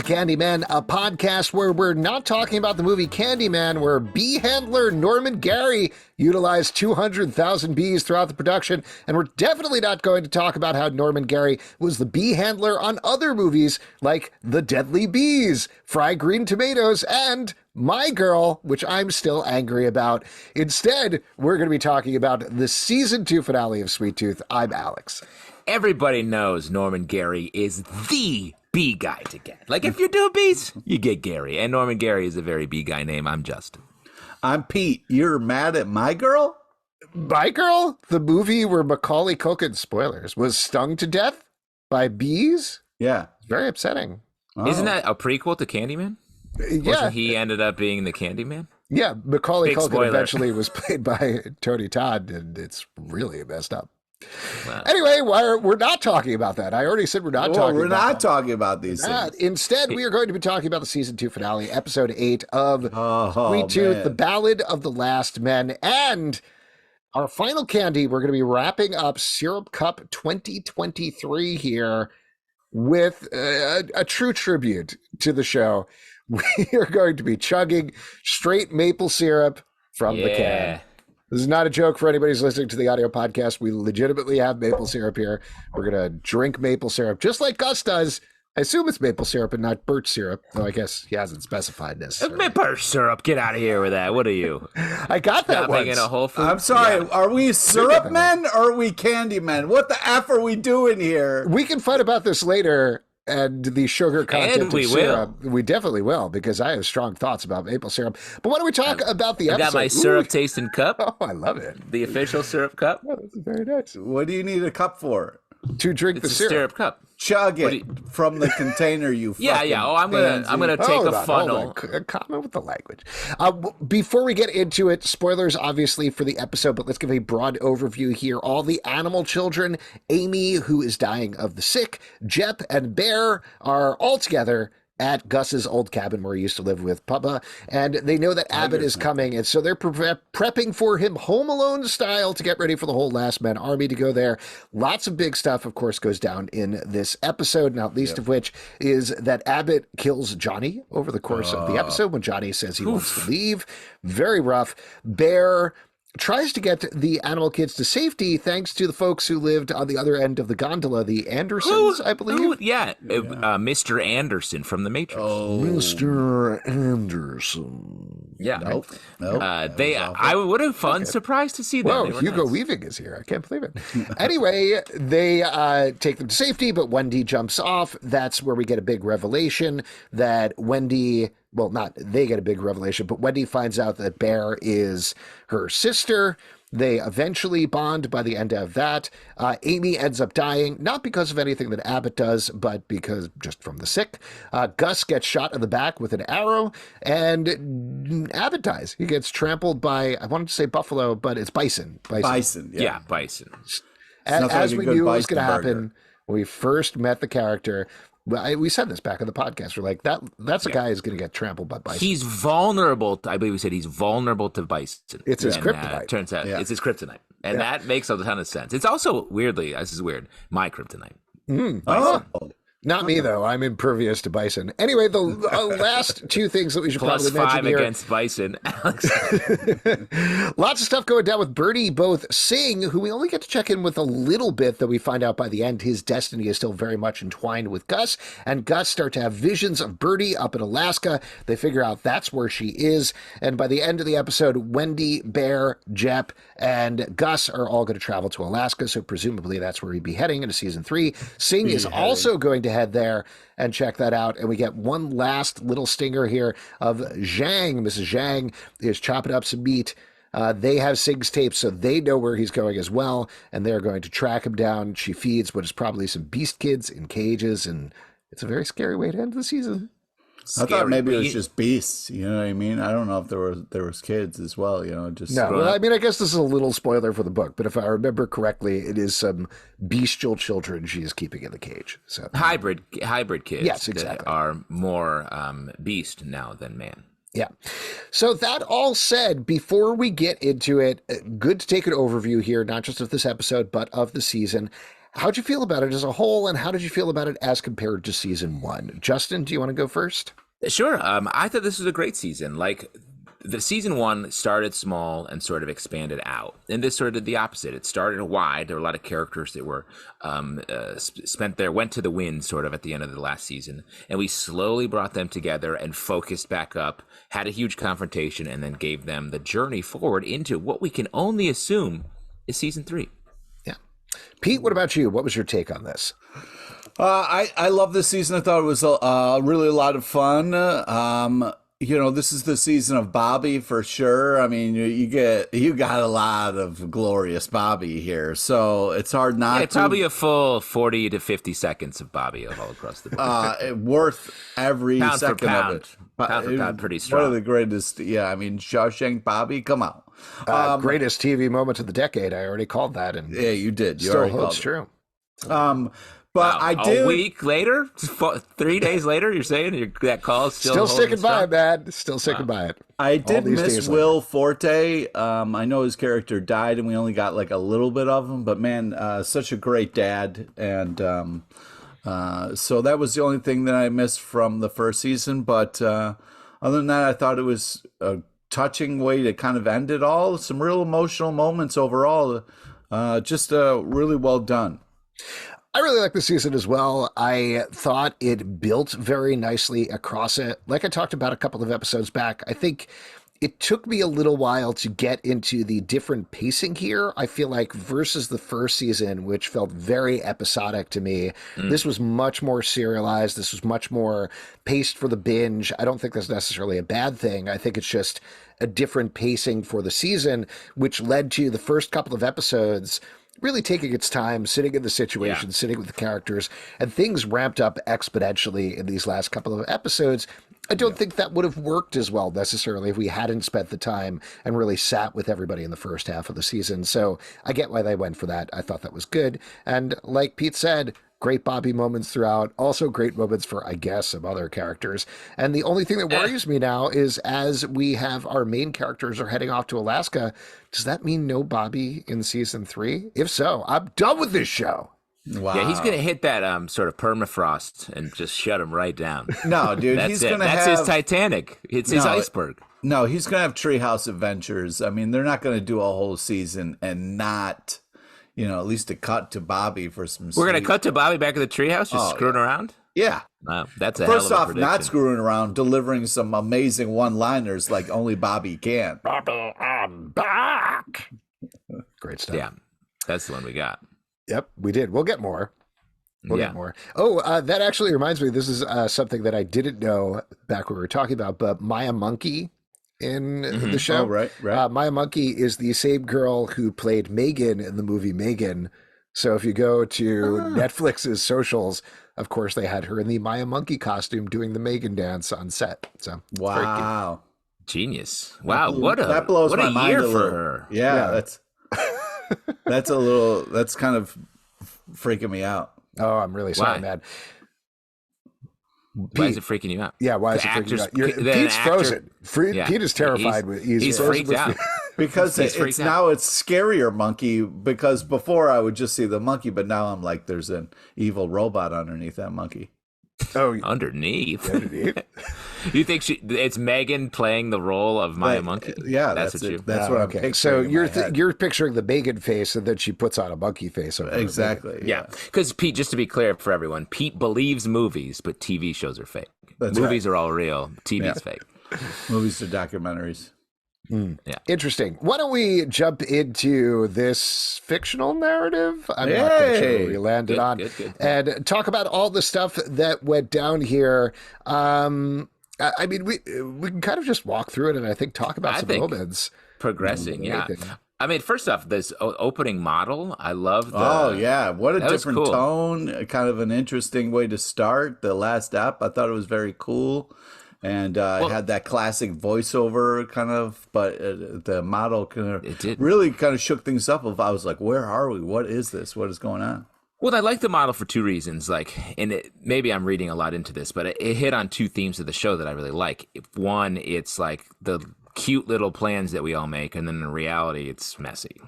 Candyman, a podcast where we're not talking about the movie Candyman, where bee handler Norman Gary utilized 200,000 bees throughout the production, and we're definitely not going to talk about how Norman Gary was the bee handler on other movies like The Deadly Bees, Fried Green Tomatoes, and My Girl, which I'm still angry about. Instead, we're going to be talking about the season 2 finale of Sweet Tooth. I'm Alex. Everybody knows Norman Gary is the bee guy to get. Like, if you're doing bees, you get Gary. And Norman Gary is a very bee guy name. I'm Justin. I'm Pete. You're mad at My Girl? My Girl? The movie where Macaulay Culkin, spoilers, was stung to death by bees? Yeah. Very upsetting. Oh. Isn't that a prequel to Candyman? Yeah. Wasn't he ended up being the Candyman? Yeah, Macaulay Big Culkin spoiler. eventually was played by Tony Todd, and it's really messed up. Wow. Anyway, we're not talking about that. I already said we're not talking we're about not that. talking about these things. Instead, we are going to be talking about the season 2 finale, episode 8 of Sweet Tooth, man. The Ballad of the Last Men, and our final candy. We're going to be wrapping up Syrup Cup 2023 here with a true tribute to the show. We are going to be chugging straight maple syrup from the can. This is not a joke for anybody who's listening to the audio podcast. We legitimately have maple syrup here. We're going to drink maple syrup just like Gus does. I assume it's maple syrup and not birch syrup, though I guess he hasn't specified necessarily. Birch syrup. Get out of here with that. What are you? I got that Not once. making a Whole Foods? I'm sorry. Yeah. Are we syrup men or are we candy men? What the F are we doing here? We can fight about this later and the sugar content And we of syrup. We definitely will, because I have strong thoughts about maple syrup. But why don't we talk about the I episode? got my syrup tasting cup. Oh, I love it. The official syrup cup. Oh, this is very nice. What do you need a cup for? To drink It's the a syrup cup. Chug What it from the container, you Yeah, fucking yeah. Oh, I'm gonna take Hold a on, funnel. hold on. Comment with the language. Before we get into it, spoilers obviously for the episode, but let's give a broad overview here. All the animal children, Aimee, who is dying of the sick, Jepp and Bear are all together at Gus's old cabin where he used to live with Papa, and they know that Abbott is coming, and so they're prepping for him Home Alone style to get ready for the whole Last Man army to go there. Lots of big stuff, of course, goes down in this episode, not least of which is that Abbott kills Johnny over the course of the episode when Johnny says he wants to leave. Very rough. Bear tries to get the animal kids to safety thanks to the folks who lived on the other end of the gondola, the Andersons, I believe. Mr. Anderson from The Matrix. Mr. Anderson. Yeah. Nope. I would have fun surprised to see them. Whoa, They were Hugo nice. Weaving is here. I can't believe it. Anyway, they take them to safety, but Wendy jumps off. That's where we get a big revelation that Wendy... Well, not they get a big revelation, but Wendy finds out that Bear is her sister. They eventually bond by the end of that. Aimee ends up dying, not because of anything that Abbott does, but because just from the sick. Gus gets shot in the back with an arrow, and Abbott dies. He gets trampled by, I wanted to say buffalo, but it's bison. Bison. Yeah, bison. As we knew it was going to bison burger. happen, when we first met the character. We said this back in the podcast. We're like, that's a guy who's going to get trampled by bison. He's vulnerable. I believe we said he's vulnerable to bison. It's his kryptonite. Turns out it's his kryptonite. And that makes a ton of sense. It's also, weirdly, this is weird, my kryptonite. Oh. Not me, though. I'm impervious to bison. Anyway, the last two things that we should Plus probably mention 5 here. against bison. Alex. Lots of stuff going down with Birdie, both Singh, who we only get to check in with a little bit, though we find out by the end his destiny is still very much entwined with Gus, and Gus start to have visions of Birdie up in Alaska. They figure out that's where she is, and by the end of the episode, Wendy, Bear, Jepp, and Gus are all going to travel to Alaska, so presumably that's where he'd be heading into season 3. Singh is also going to head there and check that out. And we get one last little stinger here of Zhang. Mrs. Zhang is chopping up some meat. They have Singh's tapes, so they know where he's going as well, and they're going to track him down. She feeds what is probably some beast kids in cages, and it's a very scary way to end the season. I thought maybe it was just beasts. You know what I mean? I don't know if there was kids as well. You know, just No, well, I mean, I guess this is a little spoiler for the book, but if I remember correctly, it is some bestial children she is keeping in the cage. So hybrid kids. Yes, exactly. That are more beast now than man. Yeah. So that all said, before we get into it, good to take an overview here, not just of this episode, but of the season. How'd you feel about it as a whole, and how did you feel about it as compared to season 1? Justin, do you want to go first? Sure. I thought this was a great season. Like, the season 1 started small and sort of expanded out, and this sort of did the opposite. It started wide. There were a lot of characters that were went to the wind sort of at the end of the last season, and we slowly brought them together and focused back up, had a huge confrontation, and then gave them the journey forward into what we can only assume is season 3. Yeah. Pete, what about you? What was your take on this? I love this season. I thought it was really a lot of fun. This is the season of Bobby for sure. I mean, you got a lot of glorious Bobby here, so it's hard not to. Probably a full 40 to 50 seconds of Bobby all across the board. Worth every pound second for pound. of it. Pound for pound, pretty strong. One of the greatest. Yeah, I mean, Shawshank Bobby, come on. Greatest TV moment of the decade. I already called that, and yeah, you did. You still holds true. But wow. I did. A week later, 3 days later, you're saying that call is still sticking by it, man. Still sticking by it. I did miss Will Forte. I know his character died, and we only got like a little bit of him. But man, such a great dad, and so that was the only thing that I missed from the first season. But other than that, I thought it was a touching way to kind of end it all. Some real emotional moments overall. Just really well done. I really like the season as well. I thought it built very nicely across it. Like I talked about a couple of episodes back, I think it took me a little while to get into the different pacing here. I feel like versus the first season, which felt very episodic to me, this was much more serialized. This was much more paced for the binge. I don't think that's necessarily a bad thing. I think it's just a different pacing for the season, which led to the first couple of episodes really taking its time, sitting in the situation, sitting with the characters, and things ramped up exponentially in these last couple of episodes. I don't think that would have worked as well necessarily if we hadn't spent the time and really sat with everybody in the first half of the season. So I get why they went for that. I thought that was good. And like Pete said, great Bobby moments throughout, also great moments for, I guess, some other characters. And the only thing that worries me now is as we have our main characters are heading off to Alaska, does that mean no Bobby in season 3? If so, I'm done with this show. Wow. Yeah, he's going to hit that sort of permafrost and just shut him right down. No, dude, he's going to have... That's his Titanic. It's his iceberg. No, he's going to have Treehouse Adventures. I mean, they're not going to do a whole season and not... at least a cut to Bobby for some. We're going to cut to Bobby back at the treehouse, just screwing around? Yeah. Wow, that's a First hell of a off, prediction. not screwing around, delivering some amazing one-liners like only Bobby can. Bobby, I'm back. Great stuff. Yeah, that's the one we got. Yep, we did. We'll get more. We'll get more. Oh, that actually reminds me. This is something that I didn't know back when we were talking about, but Maya Monkey in the show. Oh, right. Maya Monkey is the same girl who played Megan in the movie Megan. So if you go to Netflix's socials, of course, they had her in the Maya Monkey costume doing the Megan dance on set. So wow. Genius. Wow, what that blows what my a mind year a for little. her. Yeah, that's kind of freaking me out. Oh, I'm really sorry, man. Why is it freaking you out? Yeah, why is it freaking you out? Pete's frozen. Pete is terrified. He's freaked out. Because it's scarier monkey, because before I would just see the monkey, but now I'm like, there's an evil robot underneath that monkey. Oh, underneath. You think it's Megan playing the role of Maya Monkey? Yeah, that's what you. That's what I'm picturing. So you're picturing the Megan face, and then she puts on a monkey face over exactly. Yeah, because Pete, just to be clear for everyone, Pete believes movies, but TV shows are fake. Movies are all real. TV's fake. Movies are documentaries. Yeah. Interesting. Why don't we jump into this fictional narrative? I'm not quite sure where we landed on. Good. And talk about all the stuff that went down here. I mean, we can kind of just walk through it and I think talk about some moments. Progressing, yeah. I mean, first off, this opening model, I love the... Oh, yeah. What a different tone. Kind of an interesting way to start the last app. I thought it was very cool. And it had that classic voiceover kind of, but the model really kind of shook things up. I was like, where are we? What is this? What is going on? Well, I like the model for two reasons. Maybe I'm reading a lot into this, but it hit on two themes of the show that I really like. One, it's like the cute little plans that we all make, and then in reality, it's messy.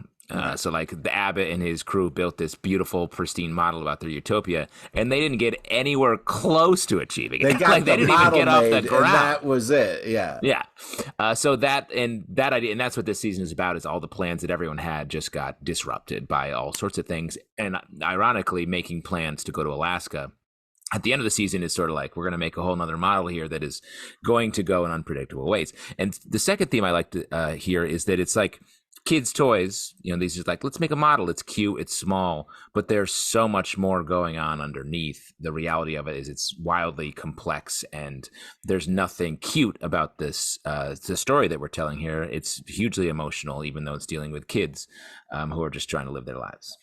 So like the Abbott and his crew built this beautiful, pristine model about their utopia, and they didn't get anywhere close to achieving it. They got like, the they didn't even get off the ground. And that was it. Yeah. Yeah. So that idea, and that's what this season is about, is all the plans that everyone had just got disrupted by all sorts of things. And ironically, making plans to go to Alaska at the end of the season is sort of like, we're going to make a whole nother model here that is going to go in unpredictable ways. And the second theme I like to hear is that it's like kids' toys, these are like, let's make a model. It's cute, it's small, but there's so much more going on underneath. The reality of it is it's wildly complex, and there's nothing cute about this. The story that we're telling here, it's hugely emotional, even though it's dealing with kids who are just trying to live their lives.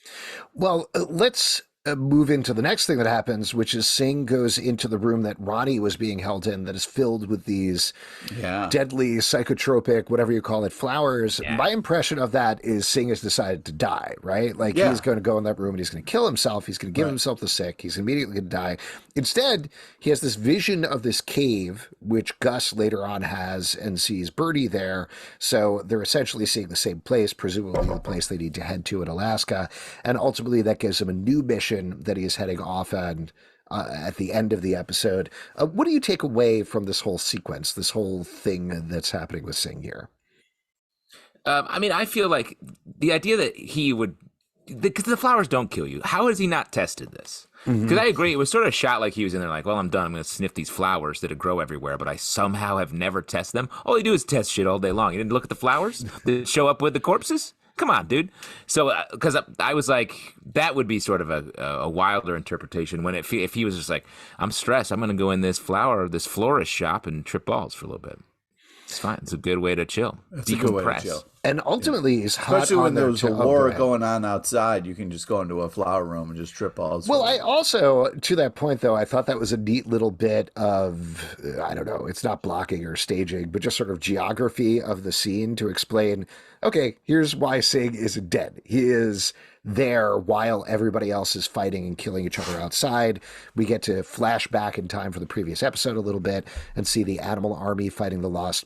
Well, let's move into the next thing that happens, which is Singh goes into the room that Ronnie was being held in, that is filled with these deadly psychotropic, whatever you call it, flowers. Yeah. My impression of that is Singh has decided to die, right? Like he's going to go in that room and he's going to kill himself. He's going to give himself the sick. He's immediately going to die. Instead, he has this vision of this cave, which Gus later on has, and sees Birdie there. So they're essentially seeing the same place, presumably the place they need to head to in Alaska. And ultimately that gives him a new mission that he is heading off on at the end of the episode. What do you take away from this whole sequence, this whole thing that's happening with Singh here? I feel like the idea that he would, because the flowers don't kill you. How has he not tested this? Because I agree, it was sort of shot like he was in there like, well, I'm done. I'm going to sniff these flowers that grow everywhere, but I somehow have never tested them. All he do is test shit all day long. He didn't look at the flowers that show up with the corpses? Come on, dude. So, because I was like, that would be sort of a wilder interpretation when if he was just like, I'm stressed, I'm going to go in this florist shop and trip balls for a little bit. It's fine. It's a good way to chill. It's a good way to chill. And ultimately, he's hot, especially when there's a war going on outside. You can just go into a flower room and just trip balls. Well, I also, to that point, though, I thought that was a neat little bit of, I don't know, it's not blocking or staging, but just sort of geography of the scene to explain, okay, here's why Singh isn't dead. He is there while everybody else is fighting and killing each other outside. We get to flash back in time for the previous episode a little bit and see the animal army fighting the last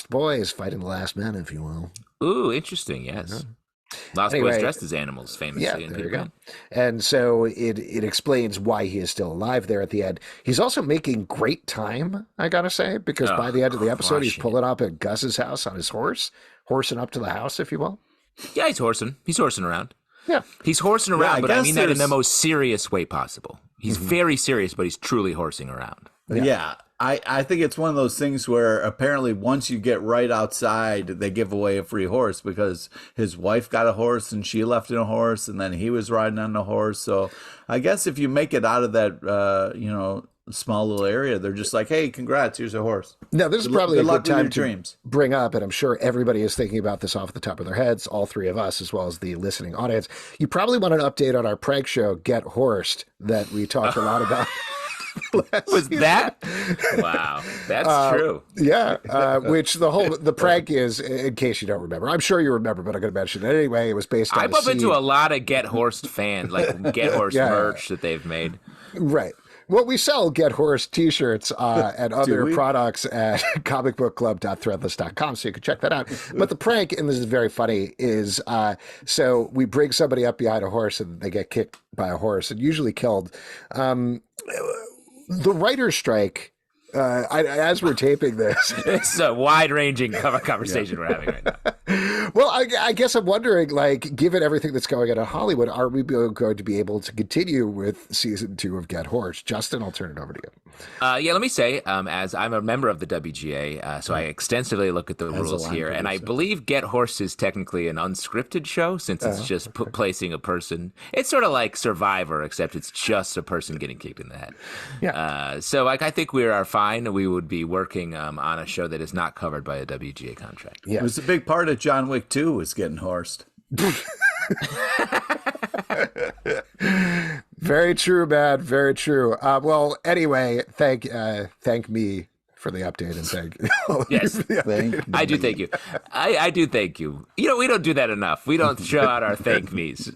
boys fighting the last men, if you will. Ooh, interesting. Yes. Lost boys dressed as animals, famously. Yeah, there you go. And so it explains why he is still alive there at the end. He's also making great time, I gotta say, because by the end of the episode, he's pulling up at Gus's house on his horse, horsing up to the house, if you will. Yeah, he's horsing. He's horsing around. Yeah. He's horsing around, but I mean that in the most serious way possible. He's very serious, but he's truly horsing around. Yeah. I think it's one of those things where apparently once you get right outside, they give away a free horse because his wife got a horse and she left in a horse and then he was riding on the horse. So I guess if you make it out of that, small little area, they're just like, hey, congrats, here's a horse. Now, this is probably a good time to bring up, and I'm sure everybody is thinking about this off the top of their heads, all three of us, as well as the listening audience. You probably want an update on our prank show, Get Horsed, that we talked a lot about. Was that? Wow, that's true. Yeah, which the prank is, in case you don't remember. I'm sure you remember, but I'm going to mention it anyway. It was based on I bump into a lot of Get Horsed fans, like Get Horsed merch that they've made. Right. Well, we sell Get Horsed t-shirts and other products at comicbookclub.threadless.com, so you can check that out. But the prank, and this is very funny, is so we bring somebody up behind a horse and they get kicked by a horse and usually killed. The writer's strike, as we're taping this. It's a wide-ranging conversation we're having right now. Well, I guess I'm wondering, like, given everything that's going on in Hollywood, are we going to be able to continue with season 2 of Get Horsed? Justin, I'll turn it over to you. Yeah, let me say, as I'm a member of the WGA, so I extensively look at the rules here, and I believe Get Horsed is technically an unscripted show since it's just placing a person. It's sort of like Survivor, except it's just a person getting kicked in the head. Yeah. So I think we are fine. We would be working on a show that is not covered by a WGA contract. Yeah. It was a big part of John Wick 2 was getting horsed. Very true, man. Very true. Well, anyway, thank me for the update and thank yes, I do thank you. I do thank you. We don't do that enough. We don't show out our thank me's.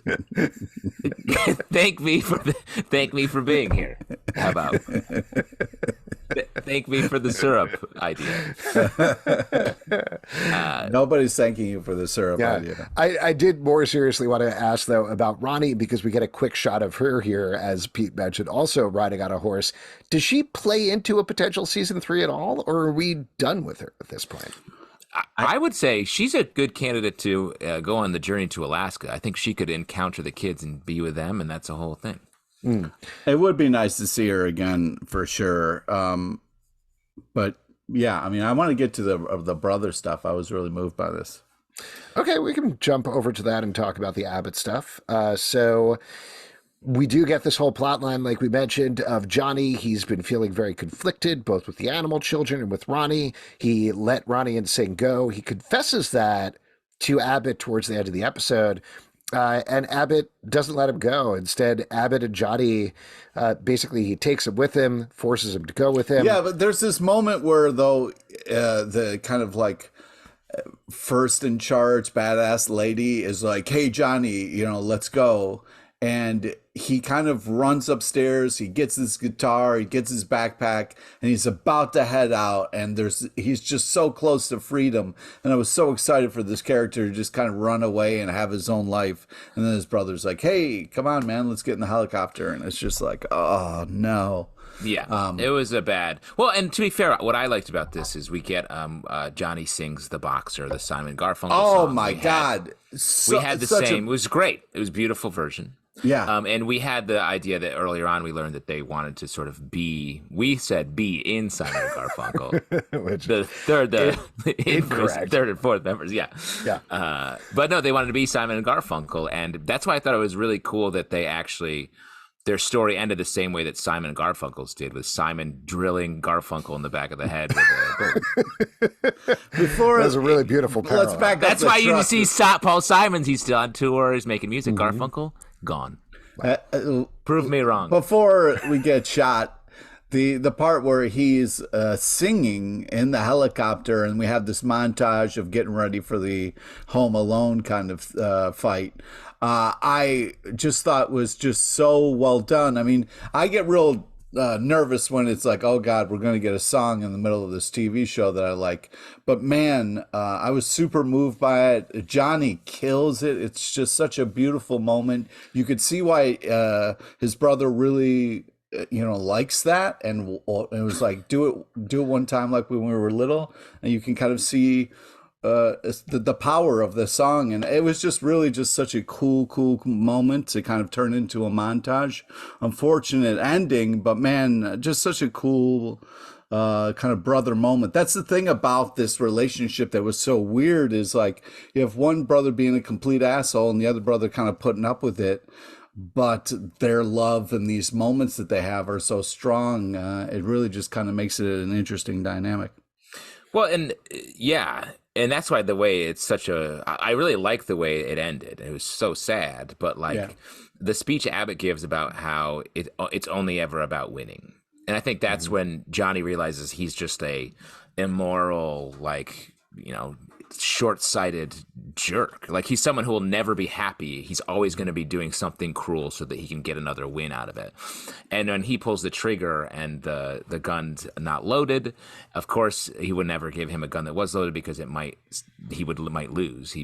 Thank me for being here. How about? thank me for the syrup idea. Nobody's thanking you for the syrup idea. I did more seriously want to ask, though, about Ronnie, because we get a quick shot of her here, as Pete mentioned, also riding on a horse. Does she play into a potential season 3 at all, or are we done with her at this point? I would say she's a good candidate to go on the journey to Alaska. I think she could encounter the kids and be with them, and that's a whole thing. It would be nice to see her again for sure. But yeah, I mean, I want to get to the brother stuff. I was really moved by this. Okay, we can jump over to that and talk about the Abbott stuff. So we do get this whole plot line, like we mentioned, of Johnny. He's been feeling very conflicted, both with the animal children and with Ronnie. He let Ronnie and Singh go. He confesses that to Abbott towards the end of the episode. And Abbott doesn't let him go. Instead, Abbott and Johnny, basically, he takes him with him, forces him to go with him. Yeah, but there's this moment where, though, the kind of like first in charge badass lady is like, hey, Johnny, let's go. And he kind of runs upstairs. He gets his guitar, he gets his backpack, and he's about to head out. And he's just so close to freedom. And I was so excited for this character to just kind of run away and have his own life. And then his brother's like, hey, come on, man, let's get in the helicopter. And it's just like, oh, no. Yeah, it was a bad. Well, and to be fair, what I liked about this is we get Johnny sings the boxer, the Simon Garfunkel song. Oh, my God. We had the same. It was great. It was a beautiful version. Yeah. And we had the idea that earlier on we learned that they wanted to sort of be in Simon and Garfunkel. Which the third and fourth members. Yeah. Yeah. But no, they wanted to be Simon and Garfunkel. And that's why I thought it was really cool that they actually, their story ended the same way that Simon and Garfunkel's did, with Simon drilling Garfunkel in the back of the head with a Before that was a really beautiful parallel. Let's back up. That's why you see Paul Simons. He's still on tour. He's making music. Garfunkel, gone. Prove me wrong. Before we get shot, the part where he's singing in the helicopter, and we have this montage of getting ready for the Home Alone kind of fight. I just thought was just so well done. I mean, I get real nervous when it's like, oh God, we're going to get a song in the middle of this TV show that I like. But man, I was super moved by it. Johnny kills it. It's just such a beautiful moment. You could see why his brother really, likes that. And it was like, do it one time, like when we were little, and you can kind of see the power of the song. And it was just really just such a cool moment to kind of turn into a montage. Unfortunate ending, but man, just such a cool kind of brother moment. That's the thing about this relationship that was so weird, is like you have one brother being a complete asshole and the other brother kind of putting up with it, but their love and these moments that they have are so strong. It really just kind of makes it an interesting dynamic. Well, and yeah, and that's why the way it's I really like the way it ended. It was so sad, but the speech Abbott gives about how it's only ever about winning. And I think that's when Johnny realizes he's just a immoral, short-sighted jerk. Like, he's someone who will never be happy. He's always going to be doing something cruel so that he can get another win out of it. And when he pulls the trigger and the gun's not loaded, of course he would never give him a gun that was loaded, because might lose. He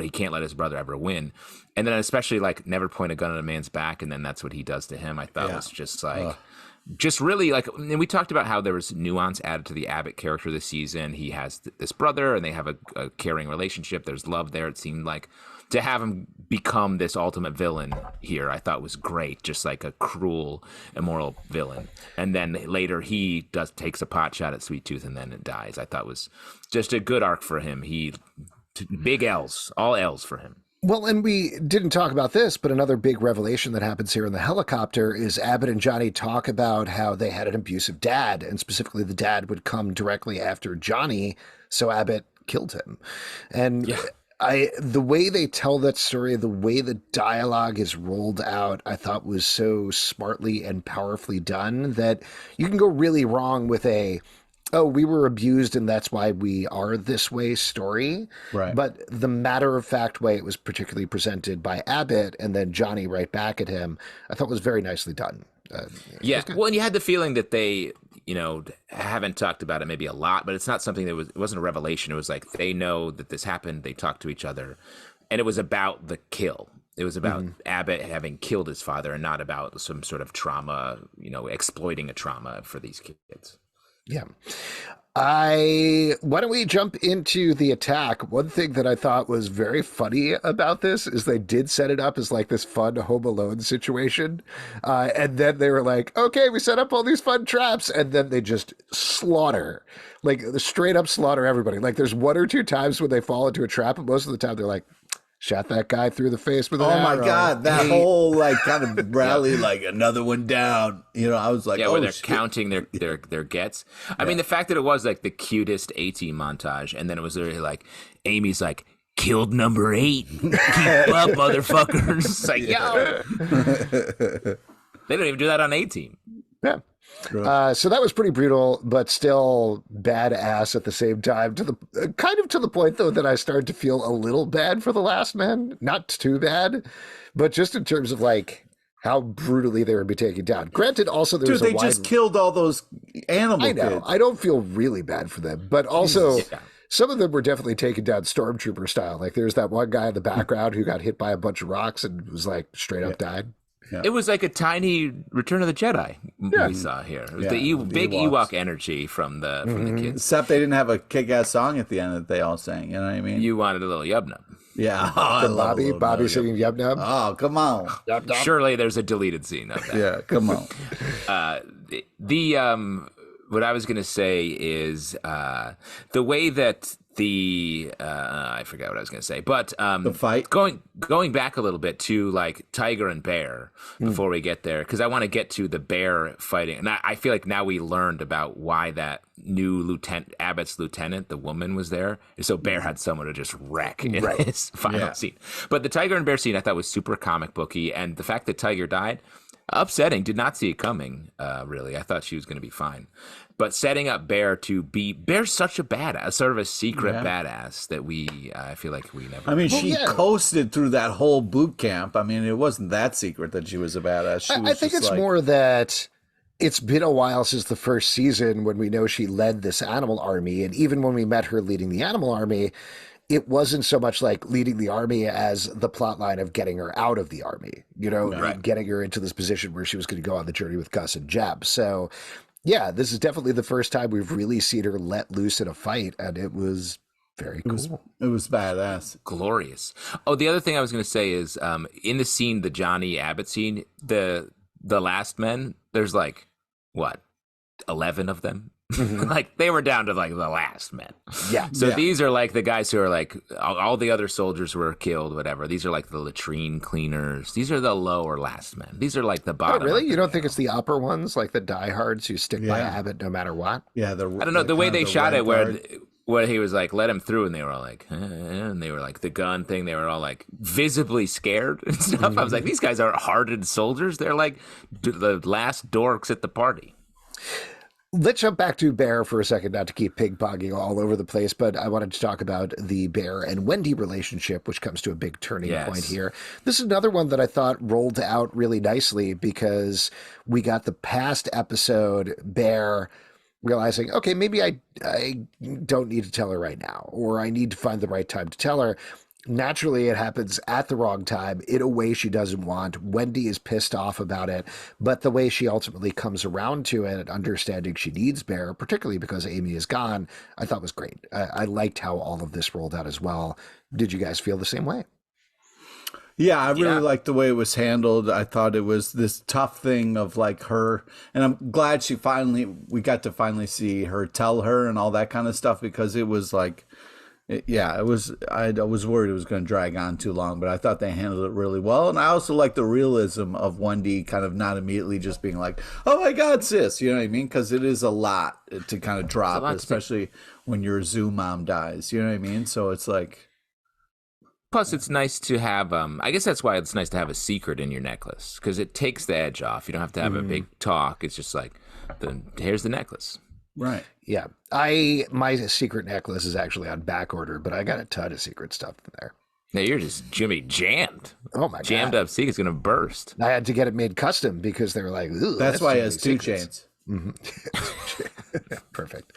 can't let his brother ever win. And then especially never point a gun at a man's back, and then that's what he does to him. I thought was just just really and we talked about how there was nuance added to the Abbott character this season. He has this brother, and they have a caring relationship. There's love there. It seemed like to have him become this ultimate villain here, I thought was great. Just like a cruel, immoral villain. And then later he takes a pot shot at Sweet Tooth, and then it dies. I thought was just a good arc for him. Big L's, all L's for him. Well, and we didn't talk about this, but another big revelation that happens here in the helicopter is Abbott and Johnny talk about how they had an abusive dad, and specifically the dad would come directly after Johnny, so Abbott killed him. And the way they tell that story, the way the dialogue is rolled out, I thought was so smartly and powerfully done that you can go really wrong with we were abused and that's why we are this way story. Right. But the matter-of-fact way it was particularly presented by Abbott and then Johnny right back at him, I thought was very nicely done. Well, and you had the feeling that haven't talked about it maybe a lot, but it's not something it wasn't a revelation. It was like they know that this happened. They talk to each other, and it was about the kill. It was about Abbott having killed his father, and not about some sort of trauma, exploiting a trauma for these kids. Yeah. Why don't we jump into the attack? One thing that I thought was very funny about this is they did set it up as like this fun Home Alone situation. And then they were like, okay, we set up all these fun traps. And then they just slaughter, like straight up slaughter everybody. Like there's one or two times when they fall into a trap, but most of the time they're like, shot that guy through the face with an arrow. Oh my God, that whole like kind of rally, like another one down. I was like, where they're counting their gets. I mean, the fact that it was like the cutest A-Team montage, and then it was literally like Amy's like, killed number 8. Keep up, motherfuckers. It's like, yo. They don't even do that on A-Team. Yeah. So that was pretty brutal, but still badass at the same time. To the point though that I started to feel a little bad for the last men. Not too bad, but just in terms of like how brutally they would be taken down. Granted, also there was they just killed all those animal kids. I don't feel really bad for them, but also some of them were definitely taken down stormtrooper style. Like there's that one guy in the background who got hit by a bunch of rocks and was like straight up died. Yeah. It was like a tiny Return of the Jedi we saw here. It was the big Ewok energy from the kids. Except they didn't have a kick-ass song at the end that they all sang. You know what I mean? You wanted a little Yub Nub. Yeah. Bobby singing Yub Nub. Oh, come on. Surely there's a deleted scene of that. Yeah, come on. What I was going to say is the way that I forgot what I was going to say, but the fight, going back a little bit to like Tiger and Bear before we get there, because I want to get to the Bear fighting, and I feel like now we learned about why that new Abbott's lieutenant, the woman, was there, so Bear had someone to just wreck in his final scene. But the Tiger and Bear scene I thought was super comic booky, and the fact that Tiger died, upsetting. Did not see it coming. Really, I thought she was going to be fine. But setting up Bear's such a badass, sort of a secret badass that I feel like we never. I mean, she coasted through that whole boot camp. I mean, it wasn't that secret that she was a badass. I think it's more that it's been a while since the first season when we know she led this animal army. And even when we met her leading the animal army, it wasn't so much like leading the army as the plot line of getting her out of the army, getting her into this position where she was going to go on the journey with Gus and Jepp. So yeah, this is definitely the first time we've really seen her let loose in a fight, and it was very cool. It was badass. Glorious. Oh, the other thing I was going to say is in the scene, the Johnny Abbott scene, the last men, there's like, what, 11 of them? Like they were down to like the last men. Yeah. So these are like the guys who are like all the other soldiers were killed, whatever. These are like the latrine cleaners. These are the lower last men. These are like the bottom. Oh, really? You don't think it's the upper ones, like the diehards who stick by Abbott no matter what? Yeah. I don't know the way they shot it, where he was like, let him through, and they were all like, and they were like the gun thing. They were all like visibly scared and stuff. I was like, these guys aren't hardened soldiers. They're like the last dorks at the party. Let's jump back to Bear for a second, not to keep ping-ponging all over the place, but I wanted to talk about the Bear and Wendy relationship, which comes to a big turning point here. This is another one that I thought rolled out really nicely because we got the past episode, Bear realizing, okay, maybe I don't need to tell her right now, or I need to find the right time to tell her. Naturally, it happens at the wrong time in a way she doesn't want. Wendy is pissed off about it, but the way she ultimately comes around to it, understanding she needs Bear, particularly because Aimee is gone, I thought was great. I liked how all of this rolled out as well. Did you guys feel the same way? Yeah, I really liked the way it was handled. I thought it was this tough thing of like her, and I'm glad we got to finally see her tell her and all that kind of stuff, because it was like, I was worried it was going to drag on too long, but I thought they handled it really well. And I also like the realism of Wendy kind of not immediately just being like, oh my God, sis, you know what I mean? Because it is a lot to kind of drop, especially when your zoo mom dies, you know what I mean? So it's like... Plus, it's nice to have, I guess that's why it's nice to have a secret in your necklace, because it takes the edge off. You don't have to have a big talk. It's just like, here's the necklace. Right. Yeah. My secret necklace is actually on back order, but I got a ton of secret stuff in there. Now you're just Jimmy jammed. Oh my God. Jammed up secret's gonna burst. I had to get it made custom because they were like, ooh. That's why he has 2 chains. Perfect.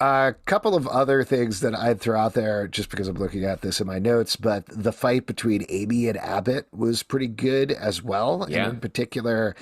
A couple of other things that I'd throw out there just because I'm looking at this in my notes, but the fight between Amy and Abbott was pretty good as well. Yeah. And in particular,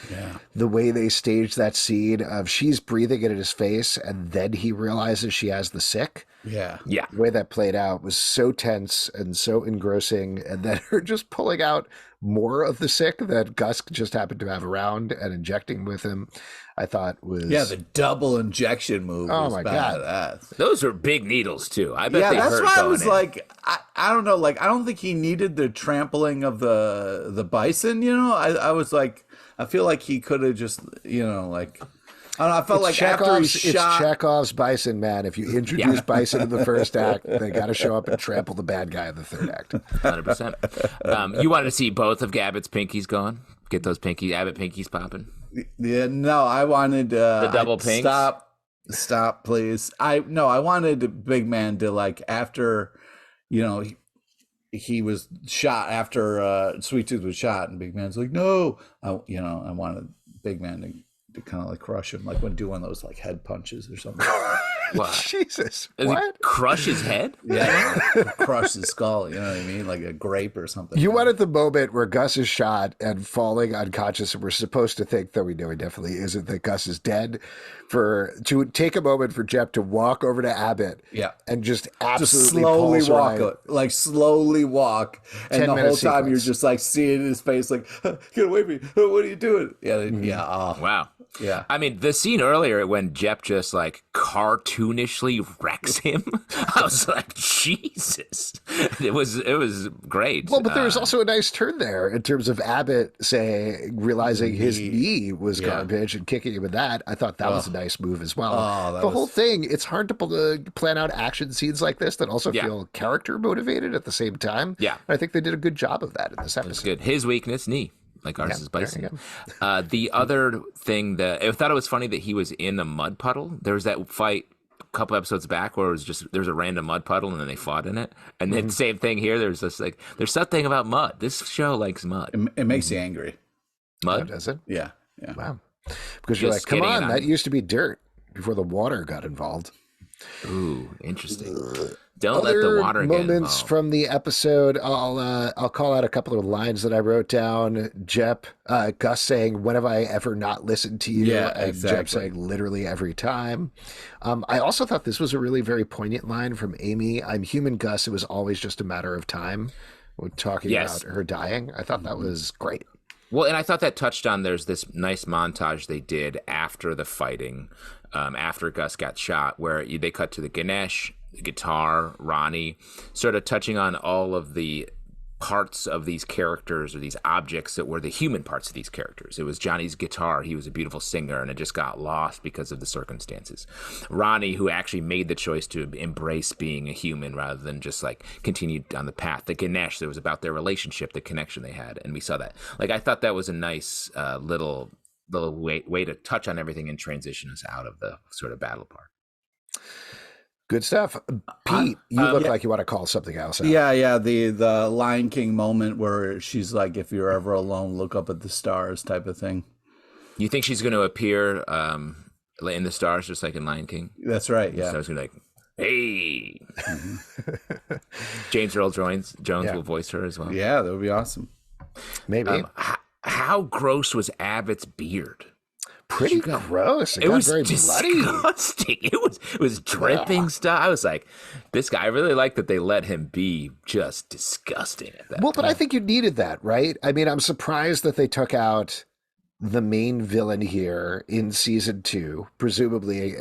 the way they staged that scene of she's breathing it in his face and then he realizes she has the sick. Yeah. Yeah. The way that played out was so tense and so engrossing. And then her just pulling out more of the sick that Gus just happened to have around and injecting with him, I thought was... Yeah, the double injection move was my badass. Those are big needles too. I bet Yeah, they that's hurt why I going was in. like, I don't know, like I don't think he needed the trampling of the bison, you know? I was like, I feel like he could have just, you know, like I don't know, I felt like after he shot... It's Chekhov's bison, man. If you introduce bison in the first act, they got to show up and trample the bad guy in the third act. 100%. You wanted to see both of Abbott's pinkies going? Get those Abbott pinkies popping? Yeah, no, I wanted the double pinks. Stop, please. I wanted the big man to like after, you know, he was shot after Sweet Tooth was shot, and Big Man's like, no, I wanted Big Man to kind of like crush him, like when doing those like head punches or something. What? Jesus, what? Crush his head? Yeah, crush his skull. You know what I mean, like a grape or something. You wanted the moment where Gus is shot and falling unconscious, and we're supposed to think, though we know he definitely isn't, that Gus is dead. To take a moment for Jepp to walk over to Abbott, and just absolutely slowly walk, right. Slowly walk, and the whole time you're just like seeing his face, like, get away from me! What are you doing? Wow. Yeah. I mean, the scene earlier when Jepp just like cartoonishly wrecks him, I was like, Jesus. It was great. Well, but there was also a nice turn there in terms of Abbott realizing his knee was garbage and kicking him with that. I thought that was a nice move as well. The whole thing, it's hard to plan out action scenes like this that also feel character motivated at the same time. Yeah. And I think they did a good job of that in this episode. That's good. His weakness, knee. Like ours is bison. The other thing that I thought it was funny that he was in a mud puddle. There was that fight a couple episodes back where it was just there's a random mud puddle and then they fought in it. And then same thing here. There's this like there's something about mud. This show likes mud. It makes you angry. Mud, does it? Yeah. Wow. Because you're like, come on, that used to be dirt before the water got involved. Ooh, interesting. Don't let the water get moments involved. From the episode, I'll call out a couple of lines that I wrote down. Jepp, Gus saying, "When have I ever not listened to you?" Yeah, and exactly. Jepp saying, "Literally every time." I also thought this was a really very poignant line from Aimee. "I'm human, Gus. It was always just a matter of time." We're talking about her dying. I thought that was great. Well, and I thought that touched on there's this nice montage they did after the fighting, after Gus got shot, where they cut to the Ganesh, the guitar, Ronnie, sort of touching on all of the parts of these characters or these objects that were the human parts of these characters. It was Johnny's guitar. He was a beautiful singer and it just got lost because of the circumstances. Ronnie, who actually made the choice to embrace being a human rather than just like continue on the path. The Ganesh, that was about their relationship, the connection they had. And we saw that. Like, I thought that was a nice little way to touch on everything and transition us out of the sort of battle part. Good stuff. Pete, you look like you want to call something else out. Yeah. The Lion King moment where she's like, if you're ever alone, look up at the stars type of thing. You think she's going to appear in the stars just like in Lion King? That's right, yeah. So I was going to be like, hey. James Earl Jones will voice her as well. Yeah, that would be awesome. Maybe. How gross was Abbott's beard? Pretty gross. It was very disgusting. It was dripping stuff. I was like, this guy, I really like that they let him be just disgusting at that. Well, but I think you needed that, right? I mean, I'm surprised that they took out the main villain here in season 2, presumably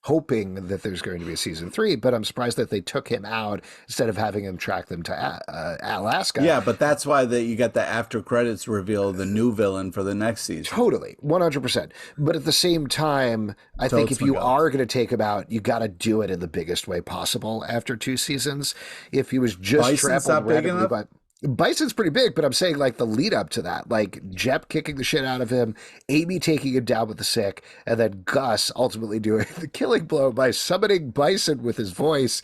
hoping that there's going to be a season 3, but I'm surprised that they took him out instead of having him track them to Alaska. Yeah, but that's why you got the after credits reveal, the new villain for the next season. Totally, 100%. But at the same time, I think if you are going to take him out, you got to do it in the biggest way possible after 2 seasons. If he was just trampled randomly by... Bison's pretty big, but I'm saying like the lead up to that, like Jepp kicking the shit out of him, Aimee taking him down with the sick, and then Gus ultimately doing the killing blow by summoning Bison with his voice.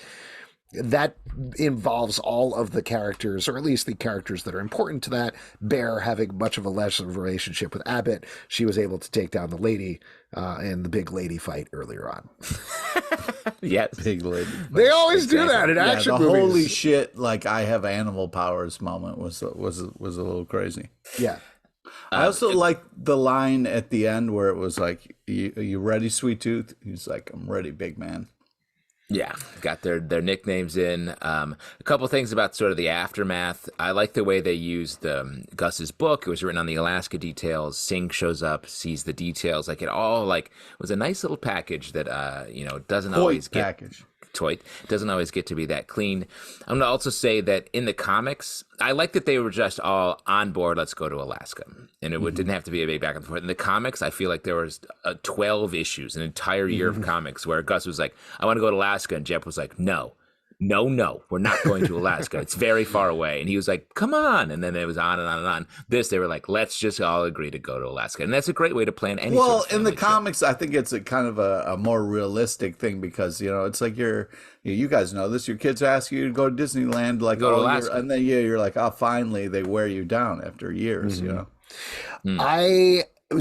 that involves all of the characters, or at least the characters that are important to that. Bear having much of a less of a relationship with Abbott. She was able to take down the lady in the big lady fight earlier on. Yes. Big lady. They always do that in action the movies. Holy shit! Like I have animal powers moment was a little crazy. Yeah. I also like the line at the end where it was like, "Are you ready, Sweet Tooth?" He's like, "I'm ready, big man." Yeah, got their nicknames in. A couple things about sort of the aftermath. I like the way they used Gus's book. It was written on the Alaska details. Singh shows up, sees the details. Like it all was a nice little package that doesn't always get doesn't always get to be that clean. I'm gonna also say that in the comics, I like that they were just all on board. Let's go to Alaska, and it didn't have to be a big back and forth. In the comics, I feel like there was 12 issues, an entire year of comics where Gus was like, "I want to go to Alaska," and Jepp was like, "No, we're not going to Alaska. It's very far away." And he was like, "Come on!" And then it was on and on and on. They were like, "Let's just all agree to go to Alaska," and that's a great way to plan any. Well, sort of in the family trip. comics, I think it's a kind of a more realistic thing because it's like you guys know this. Your kids ask you to go to Disneyland, like Go to Alaska. and then you're like, oh, finally they wear you down after years.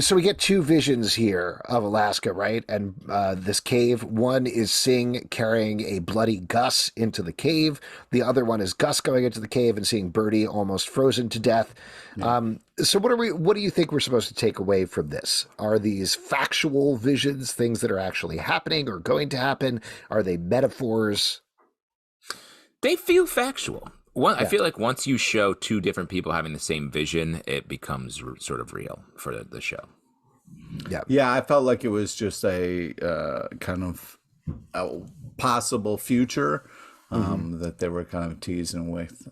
So we get two visions here of Alaska, right? And this cave, one is Singh carrying a bloody Gus into the cave. The other one is Gus going into the cave and seeing Birdie almost frozen to death. Yeah. So what do you think we're supposed to take away from this? Are these factual visions, things that are actually happening or going to happen? Are they metaphors? They feel factual. I feel like once you show two different people having the same vision, it becomes sort of real for the show. Yeah, I felt like it was just a kind of a possible future that they were kind of teasing with.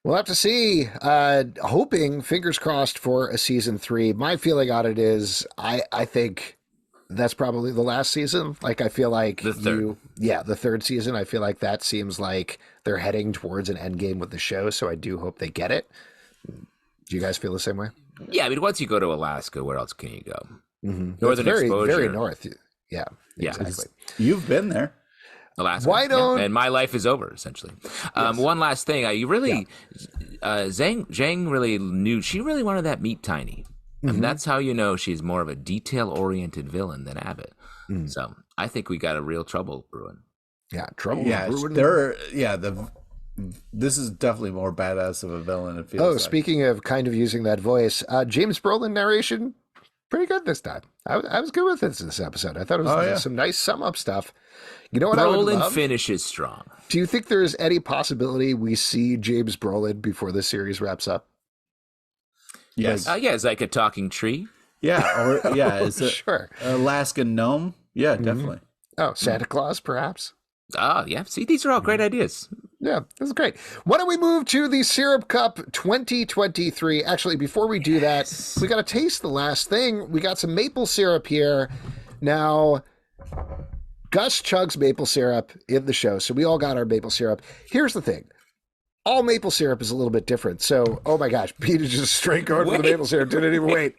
We'll have to see. Hoping, fingers crossed, for a season 3. My feeling on it is I think that's probably the last season. Like, I feel like the third season. I feel like that seems like they're heading towards an end game with the show. So I do hope they get it. Do you guys feel the same way? Yeah, I mean, once you go to Alaska, where else can you go? Northern exposure. Very north. Yeah, exactly. You've been there. Alaska. Why don't... And my life is over, essentially. Yes. One last thing. Zhang really knew, she really wanted that meat tiny. And that's how you know she's more of a detail-oriented villain than Abbott. So I think we got a real trouble brewing. Yeah, trouble brewing. This is definitely more badass of a villain, it feels like. Speaking of kind of using that voice, James Brolin narration, pretty good this time. I was good with this episode. I thought it was some nice sum-up stuff. You know what I would love? Brolin finishes strong. Do you think there's any possibility we see James Brolin before the series wraps up? Yes. It's like a talking tree. Yeah, it's sure. Alaskan gnome. Yeah, definitely. Oh, Santa Claus, perhaps? Oh, yeah. See, these are all great ideas. Yeah, this is great. Why don't we move to the Syrup Cup 2023? Actually, before we do that, we got to taste the last thing. We got some maple syrup here. Now, Gus chugs maple syrup in the show, so we all got our maple syrup. Here's the thing. All maple syrup is a little bit different. So, oh my gosh, Pete is just straight going for the maple syrup. Didn't even wait.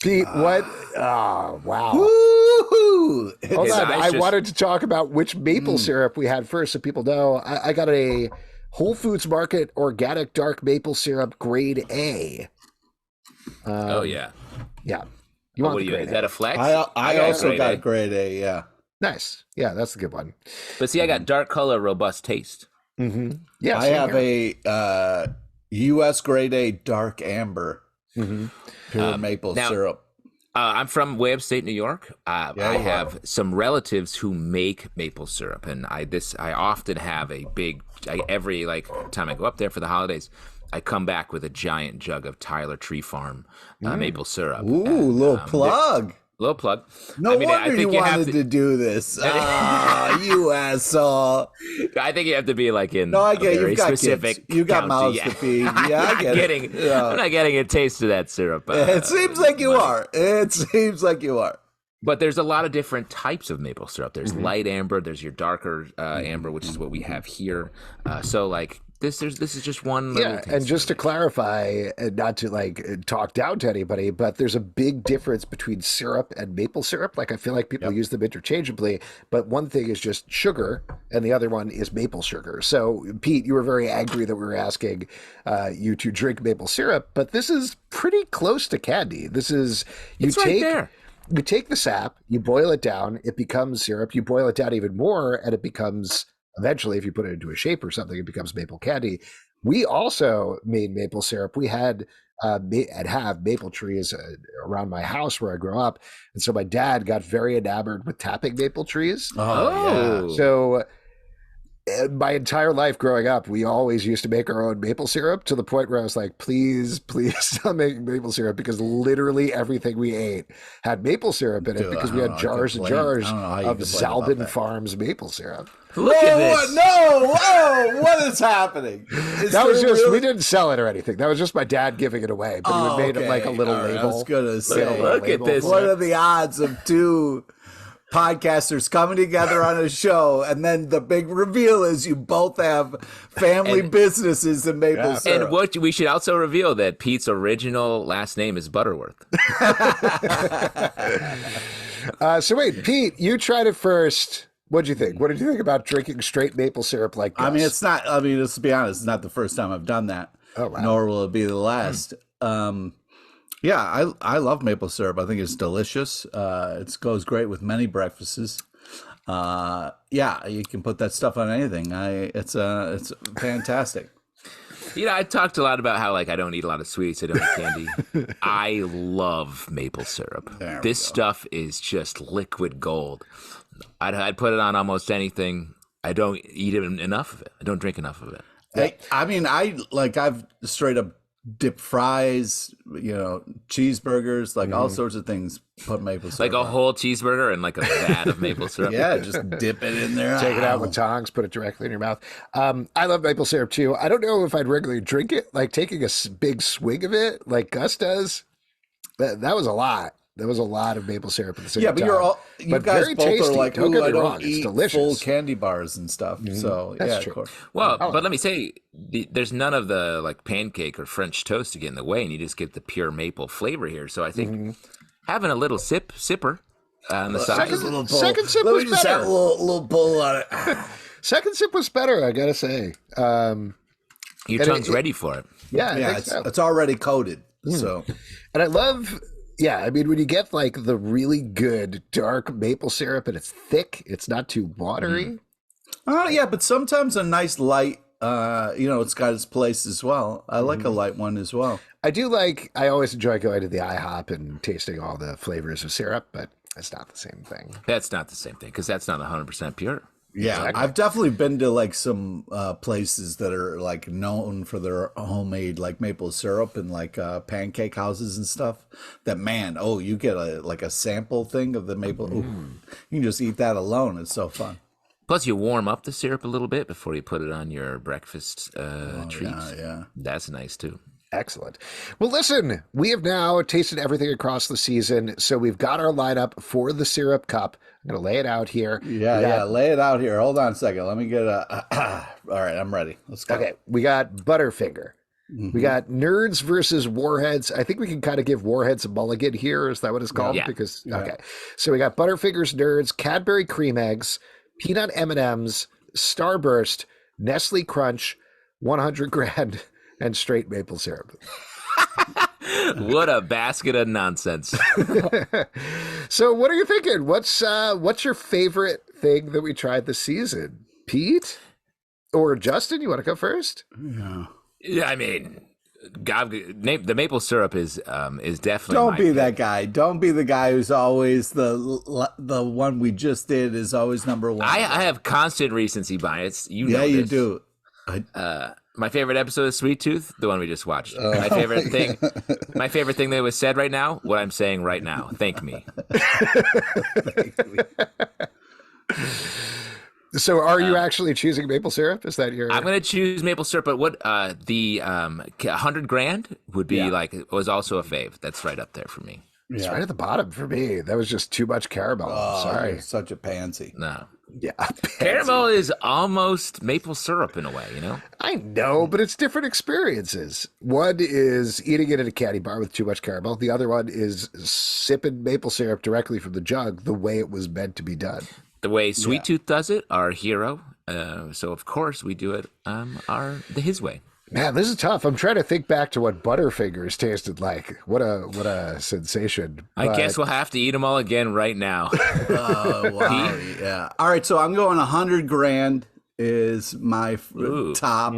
Pete, what? Oh, wow. Woo-hoo! Hold on. I wanted to talk about which maple syrup we had first so people know. I got a Whole Foods Market organic dark maple syrup grade A. Yeah. Yeah. You want is that a flex? I also got grade A, yeah. Nice. Yeah, that's a good one. But see, I got dark color, robust taste. Yeah, I have a U.S. grade A dark amber pure maple syrup. I'm from way upstate New York. I have some relatives who make maple syrup, and I often have a big. Every time I go up there for the holidays, I come back with a giant jug of Tyler Tree Farm maple syrup. Ooh, little plug. Little plug. No wonder you wanted to do this. You asshole. I think you have to be in I get a very you've got specific kids. You got county. mouths to feed. Yeah, I get it. I'm not getting a taste of that syrup. It seems like you are. It seems like you are. But there's a lot of different types of maple syrup. There's light amber. There's your darker amber, which is what we have here. So This is just one little Yeah, taste and just of to it. clarify, and not to like talk down to anybody, but there's a big difference between syrup and maple syrup. Like I feel like people Yep. use them interchangeably, but one thing is just sugar, and the other one is maple sugar. So, Pete, you were very angry that we were asking you to drink maple syrup, but this is pretty close to candy. This is It's right there. you take the sap, you boil it down, it becomes syrup. You boil it down even more, and it becomes eventually, if you put it into a shape or something, it becomes maple candy. We also made maple syrup. We had and have maple trees around my house where I grew up, and so my dad got very enamored with tapping maple trees. Oh. So my entire life growing up, we always used to make our own maple syrup to the point where I was like, please, please stop making maple syrup, because literally everything we ate had maple syrup in it. Dude, because I we don't had know, I jars and complain. jars I don't know how you of complain about Zalbin that. Farms maple syrup. Look at this. Whoa! What is happening? Is That was there just, we really- didn't sell it or anything. That was just my dad giving it away. But he made it like a little All right, I label. was gonna say, Look at this. What are the odds of two podcasters coming together on a show, and then the big reveal is you both have family businesses in maple syrup? And what we should also reveal that Pete's original last name is Butterworth. So wait, Pete, you tried it first. What'd you think? What did you think about drinking straight maple syrup like this? I mean, it's not. I mean, let's be honest. It's not the first time I've done that. Oh, wow. Nor will it be the last. Yeah, I love maple syrup. I think it's delicious. It goes great with many breakfasts. Yeah, you can put that stuff on anything. It's fantastic. You know, I talked a lot about how like I don't eat a lot of sweets. I don't eat candy. I love maple syrup. There we This go. stuff is just liquid gold. I'd put it on almost anything. I don't eat enough of it. I don't drink enough of it. I mean, I've straight up dipped fries, cheeseburgers, like all sorts of things. Put maple syrup. Like a on. whole cheeseburger and like a vat of maple syrup. Yeah, just dip it in there. Take it out with tongs, put it directly in your mouth. I love maple syrup too. I don't know if I'd regularly drink it, like taking a big swig of it, like Gus does. That was a lot. There was a lot of maple syrup at the same Yeah, time. but you But guys very both tasty. are like, Don't get ooh, me I don't wrong, it's eat delicious. full candy bars and stuff. So That's yeah, true. of course. Well, but let me say, there's none of the like pancake or French toast to get in the way, and you just get the pure maple flavor here. So I think having a little sipper on the side. Just a little pull. second sip Let was me just have better. a little pull on it. Second sip was better, I gotta say. Your tongue's ready for it. Yeah, I Yeah, think so. it's already coated. So And I love, I mean, when you get like the really good dark maple syrup and it's thick, it's not too watery. yeah, but sometimes a nice light, it's got its place as well. I like a light one as well. I always enjoy going to the IHOP and tasting all the flavors of syrup, but it's not the same thing. That's not the same thing because that's not 100% pure. Yeah, Exactly. I've definitely been to like some places that are like known for their homemade like maple syrup and like pancake houses and stuff. That you get a sample thing of the maple. Ooh, you can just eat that alone. It's so fun. Plus, you warm up the syrup a little bit before you put it on your breakfast treats. Yeah. That's nice too. Excellent. Well, listen, we have now tasted everything across the season, so we've got our lineup for the syrup cup. I'm going to lay it out here. Yeah, lay it out here. Hold on a second. Let me get all right, I'm ready. Let's go. Okay, we got Butterfinger. We got Nerds versus Warheads. I think we can kind of give Warheads a mulligan here. Is that what it's called? Yeah. Okay. So we got Butterfingers, Nerds, Cadbury Cream Eggs, Peanut M&Ms, Starburst, Nestle Crunch, 100 grand, and straight maple syrup. What a basket of nonsense. So what are you thinking? What's your favorite thing that we tried this season? Pete? Or Justin, you want to go first? Yeah, I mean, the maple syrup is definitely. Don't my be pick. that guy. Don't be the guy who's always the one we just did is always number one. I have constant recency bias. You know you this. do. My favorite episode is Sweet Tooth, the one we just watched. My favorite thing that was said right now, what I'm saying right now. Thank me. So are you actually choosing maple syrup? Is that your... I'm gonna choose maple syrup, but what the 100 grand would be like was also a fave. That's right up there for me. It's right at the bottom for me. That was just too much caramel. Sorry. You're such a pansy. No. Yeah. Caramel is almost maple syrup in a way, you know? I know, but it's different experiences. One is eating it in a candy bar with too much caramel. The other one is sipping maple syrup directly from the jug the way it was meant to be done. The way Sweet Tooth does it, our hero. So, of course, we do it his way. Man, this is tough. I'm trying to think back to what Butterfingers tasted like. What a sensation. I guess we'll have to eat them all again right now. Wow. Yeah. All right. So I'm going 100 grand is my top.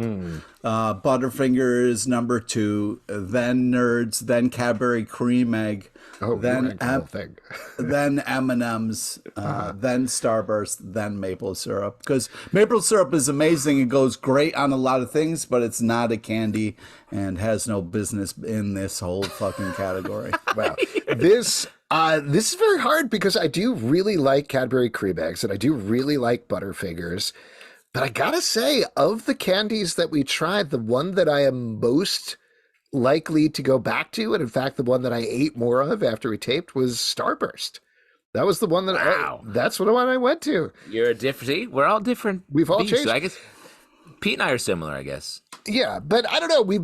Butterfingers number 2. Then Nerds. Then Cadbury Cream Egg. Oh, then the whole thing. Then M&Ms, then Starburst, then maple syrup. Because maple syrup is amazing. It goes great on a lot of things, but it's not a candy and has no business in this whole fucking category. Wow. This is very hard because I do really like Cadbury Cream Eggs and I do really like Butterfingers. But I gotta say, of the candies that we tried, the one that I am most likely to go back to, and in fact the one that I ate more of after we taped, was Starburst. That was the one that that's what I went to. You're different. See, we're all different. We've all changed. So I guess Pete and I are similar, I guess. Yeah, but I don't know. You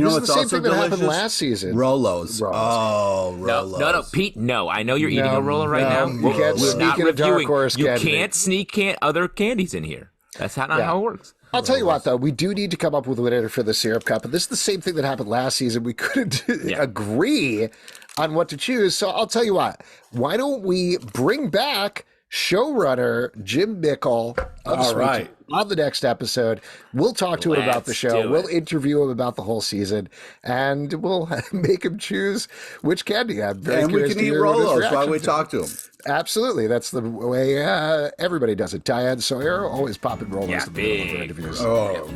know, this is it's the same also thing that happened delicious? last season. Rolos. Oh, Rolos. No, Pete, no. I know you're eating a Rolo right now. You can't We're sneak not in a Dark reviewing. Horse You candy. can't sneak other candies in here. That's not how it works. I'll tell you what, though, we do need to come up with a winner for the syrup cup, and this is the same thing that happened last season. We couldn't agree on what to choose, so I'll tell you what. Why don't we bring back showrunner Jim Mickle on the next episode? We'll talk to him about the show. We'll interview him about the whole season, and we'll make him choose which candy. I'm very and we curious can to eat hear what his Rolos while reaction we is. talk to him. Absolutely. That's the way everybody does it. Diane Sawyer always popping Rolos in the middle of her interviews.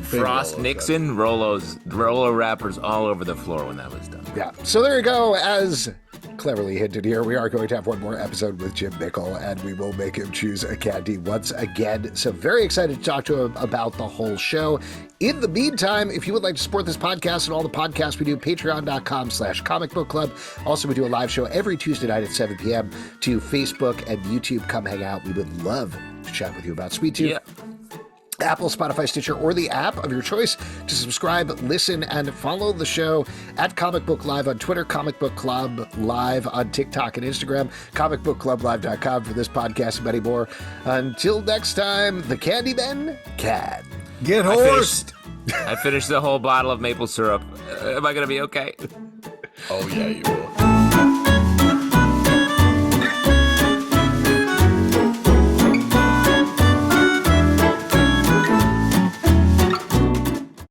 Frost Nixon, Rolo wrappers all over the floor when that was done. Yeah. So there you go. As cleverly hinted here, we are going to have one more episode with Jim Mickle, and we will make him choose a candy once again. So very excited to talk to him about the whole show. In the meantime, if you would like to support this podcast and all the podcasts we do, patreon.com/Comic Book Club. Also, we do a live show every Tuesday night at 7 p.m. to Facebook and YouTube. Come hang out. We would love to chat with you about Sweet Tooth. Yeah. Apple, Spotify, Stitcher, or the app of your choice to subscribe, listen, and follow the show at Comic Book Live on Twitter, Comic Book Club Live on TikTok and Instagram, comicbookclublive.com for this podcast and many more. Until next time, the Candymen can. Get horsed. I finished the whole bottle of maple syrup. Am I going to be okay? Oh, yeah, you will.